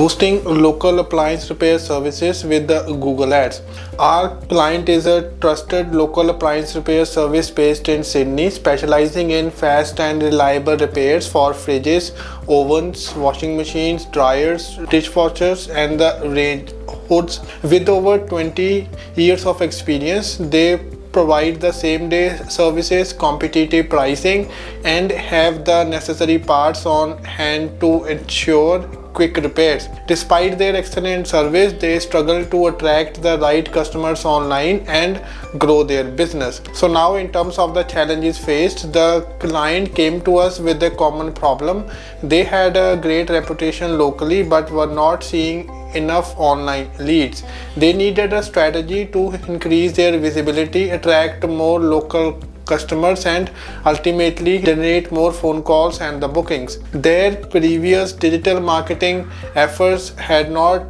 boosting local appliance repair services with the Google Ads. Our client is a trusted local appliance repair service based in Sydney, specializing in fast and reliable repairs for fridges, ovens, washing machines, dryers, dishwashers, and the range hoods. With over 20 years of experience, they provide the same day services, competitive pricing, and have the necessary parts on hand to ensure quick repairs. Despite their excellent service, they struggle to attract the right customers online and grow their business. So now, in terms of the challenges faced, the client came to us with a common problem. They had a great reputation locally but were not seeing enough online leads. They needed a strategy to increase their visibility, attract more local customers, and ultimately generate more phone calls and the bookings. Their previous digital marketing efforts had not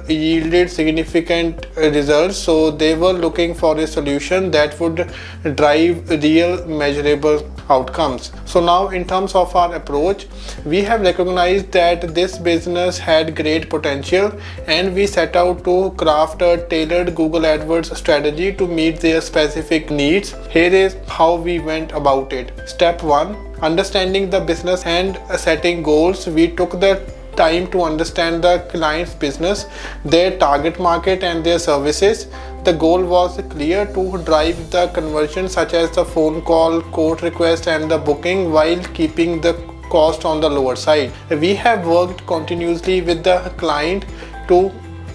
yielded significant results, so they were looking for a solution that would drive real measurable outcomes. So now, in terms of our approach, we have recognized that this business had great potential, and we set out to craft a tailored Google AdWords strategy to meet their specific needs. Here is how we went about it. Step 1: understanding the business and setting goals. We took the time to understand the client's business, their target market, and their services. The goal was clear: to drive the conversion, such as the phone call, quote request, and the booking, while keeping the cost on the lower side. We have worked continuously with the client to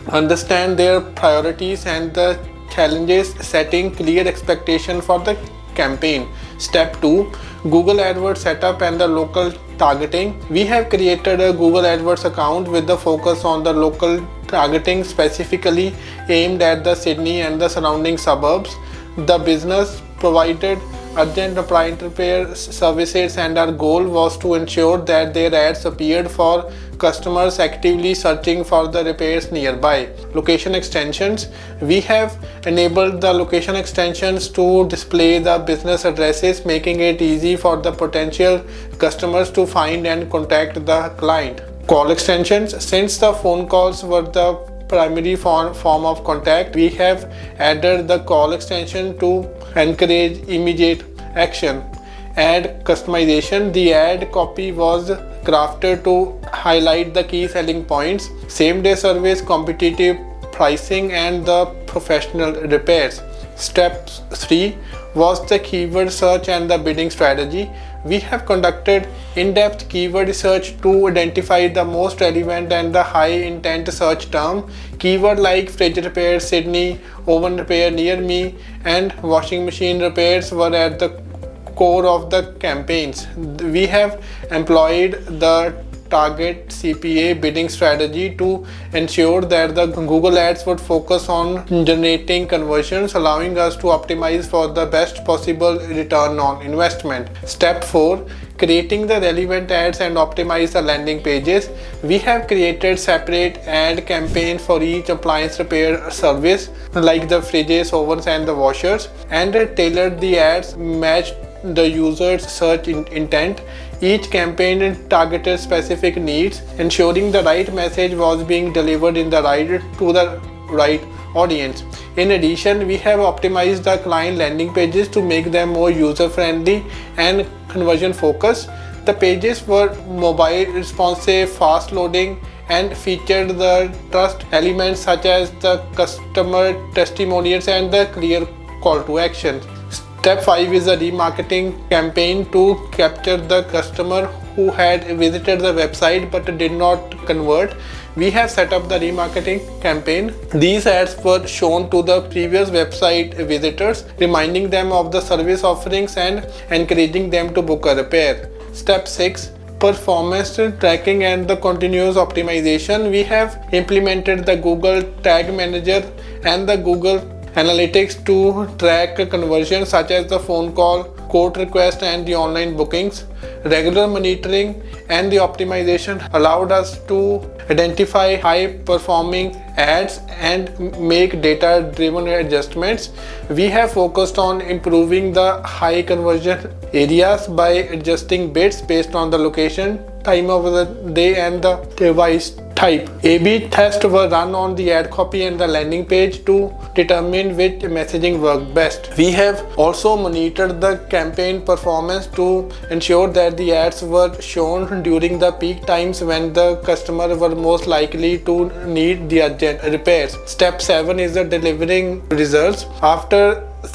understand their priorities and the challenges, setting clear expectation for the campaign. Step 2: Google AdWords setup and the local targeting. We have created a Google AdWords account with the focus on the local targeting, specifically aimed at the Sydney and the surrounding suburbs. The business provided urgent appliance repair services, and our goal was to ensure that their ads appeared for customers actively searching for the repairs nearby. Location extensions. We have enabled the location extensions to display the business addresses, making it easy for the potential customers to find and contact the client. Call extensions. Since the phone calls were the primary form of contact, we have added the call extension to encourage immediate action. Ad customization. The ad copy was crafted to highlight the key selling points: same day service, competitive pricing, and the professional repairs. Step 3 was the keyword search and the bidding strategy. We have conducted in-depth keyword research to identify the most relevant and the high intent search term. Keyword like fridge repair Sydney, oven repair near me, and washing machine repairs were at the core of the campaigns. We have employed the target CPA bidding strategy to ensure that the Google Ads would focus on generating conversions, allowing us to optimize for the best possible return on investment. Step 4: creating the relevant ads and optimize the landing pages. We have created separate ad campaign for each appliance repair service, like the fridges, ovens, and the washers, and tailored the ads matched the user's search intent. Each campaign targeted specific needs, ensuring the right message was being delivered to the right audience. In addition, we have optimized the client landing pages to make them more user-friendly and conversion-focused. The pages were mobile responsive, fast-loading, and featured the trust elements such as the customer testimonials and the clear call to action. Step 5 is a remarketing campaign to capture the customer who had visited the website but did not convert. We have set up the remarketing campaign. These ads were shown to the previous website visitors, reminding them of the service offerings and encouraging them to book a repair. Step 6: performance tracking and the continuous optimization. We have implemented the Google Tag Manager and the Google Analytics to track conversions such as the phone call, quote request, and the online bookings. Regular monitoring and the optimization allowed us to identify high performing ads and make data driven adjustments. We have focused on improving the high conversion areas by adjusting bids based on the location, time of the day, and the device type. A/B tests were run on the ad copy and the landing page to determine which messaging worked best. We have also monitored the campaign performance to ensure that the ads were shown during the peak times when the customer were most likely to need the urgent repairs. Step 7 is the delivering results. After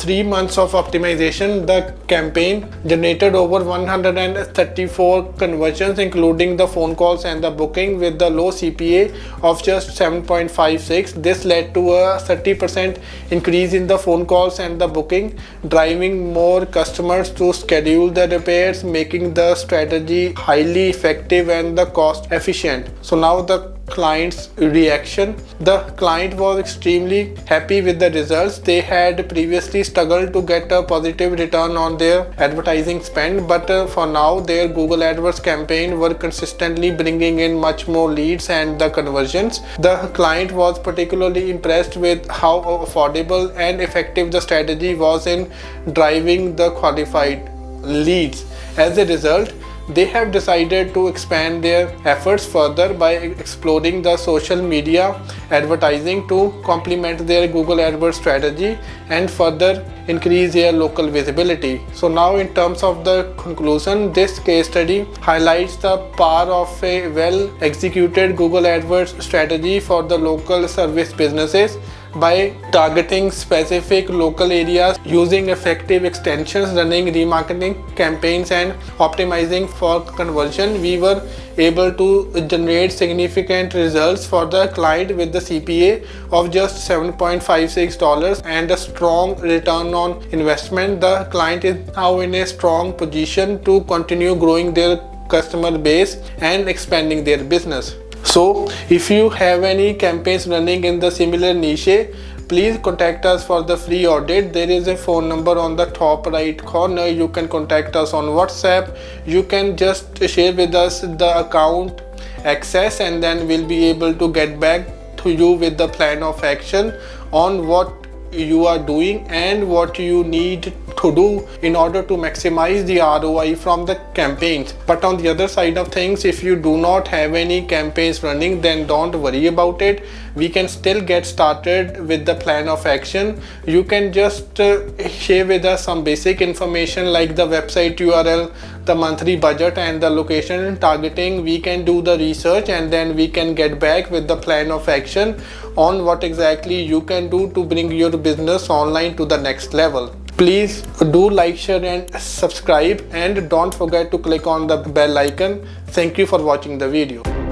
3 months of optimization, the campaign generated over 134 conversions, including the phone calls and the booking, with the low CPA of just 7.56. This led to a 30% increase in the phone calls and the booking, driving more customers to schedule the repairs, making the strategy highly effective and the cost efficient. So now the client's reaction. The client was extremely happy with the results. They had previously struggled to get a positive return on their advertising spend, but for now their Google AdWords campaign were consistently bringing in much more leads and the conversions. The client was particularly impressed with how affordable and effective the strategy was in driving the qualified leads. As a result, they have decided to expand their efforts further by exploring the social media advertising to complement their Google AdWords strategy and further increase their local visibility. So now, in terms of the conclusion, this case study highlights the power of a well executed Google AdWords strategy for the local service businesses. By targeting specific local areas, using effective extensions, running remarketing campaigns and optimizing for conversion, we were able to generate significant results for the client with the CPA of just $7.56 and a strong return on investment. The client is now in a strong position to continue growing their customer base and expanding their business. So if you have any campaigns running in the similar niche, please contact us for the free audit. There is a phone number on the top right corner. You can contact us on WhatsApp. You can just share with us the account access, and then we'll be able to get back to you with the plan of action on what you are doing and what you need to do in order to maximize the ROI from the campaigns. But on the other side of things, if you do not have any campaigns running, then don't worry about it. We can still get started with the plan of action. You can just share with us some basic information like the website URL, the monthly budget and the location targeting. We can do the research and then we can get back with the plan of action on what exactly you can do to bring your business online to the next level. Please do like, share and subscribe, and don't forget to click on the bell icon. Thank you for watching the video.